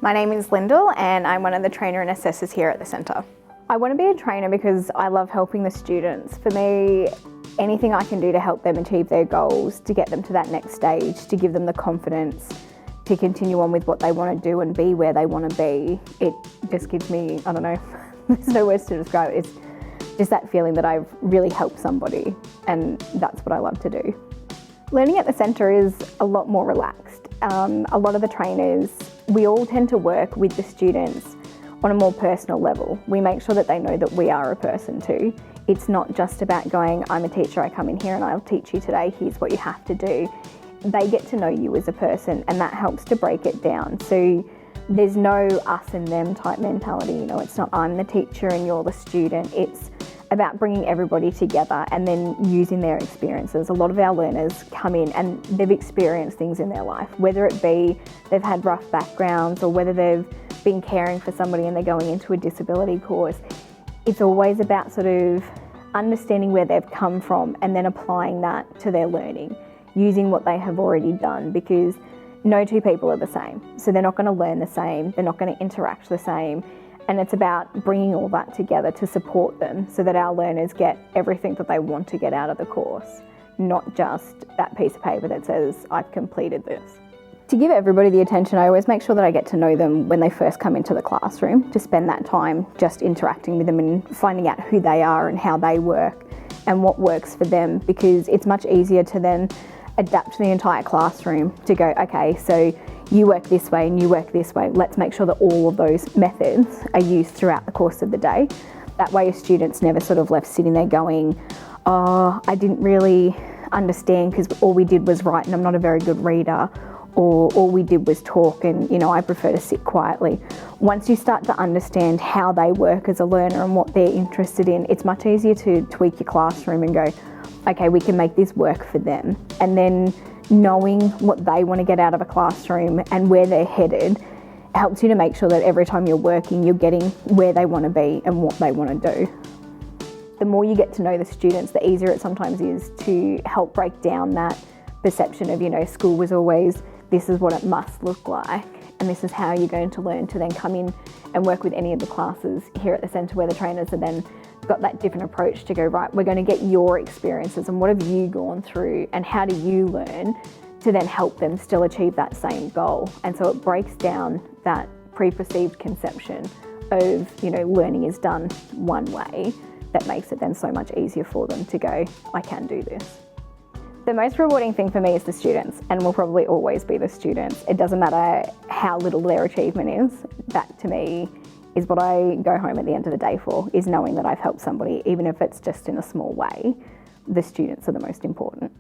My name is Lyndal and I'm one of the trainer and assessors here at the centre. I want to be a trainer because I love helping the students. For me, anything I can do to help them achieve their goals, to get them to that next stage, to give them the confidence to continue on with what they want to do and be where they want to be, it just gives me, I don't know, there's no words to describe it. It's just that feeling that I've really helped somebody, and that's what I love to do. Learning at the centre is a lot more relaxed. A lot of the trainers, we all tend to work with the students on a more personal level. We make sure that they know that we are a person too. It's not just about going, I'm a teacher, I come in here and I'll teach you today, here's what you have to do. They get to know you as a person, and that helps to break it down. So there's no us and them type mentality, it's not I'm the teacher and you're the student. It's about bringing everybody together and then using their experiences. A lot of our learners come in and they've experienced things in their life, whether it be they've had rough backgrounds or whether they've been caring for somebody and they're going into a disability course. It's always about sort of understanding where they've come from and then applying that to their learning, using what they have already done, because no two people are the same. So they're not going to learn the same, they're not going to interact the same. And it's about bringing all that together to support them so that our learners get everything that they want to get out of the course, not just that piece of paper that says, I've completed this. To give everybody the attention, I always make sure that I get to know them when they first come into the classroom, to spend that time just interacting with them and finding out who they are and how they work and what works for them, because it's much easier to then adapt to the entire classroom to go, okay, so you work this way and you work this way. Let's make sure that all of those methods are used throughout the course of the day. That way your students never sort of left sitting there going, oh, I didn't really understand because all we did was write and I'm not a very good reader, or all we did was talk and I prefer to sit quietly. Once you start to understand how they work as a learner and what they're interested in, it's much easier to tweak your classroom and go, okay, we can make this work for them. And then knowing what they want to get out of a classroom and where they're headed helps you to make sure that every time you're working, you're getting where they want to be and what they want to do. The more you get to know the students, the easier it sometimes is to help break down that perception of, school was always, this is what it must look like, and this is how you're going to learn, to then come in and work with any of the classes here at the centre where the trainers are then got that different approach to go, right, we're going to get your experiences and what have you gone through and how do you learn, to then help them still achieve that same goal. And so it breaks down that pre-perceived conception of, learning is done one way. That makes it then so much easier for them to go, I can do this. The most rewarding thing for me is the students, and will probably always be the students. It doesn't matter how little their achievement is. That to me is what I go home at the end of the day for, is knowing that I've helped somebody, even if it's just in a small way. The students are the most important.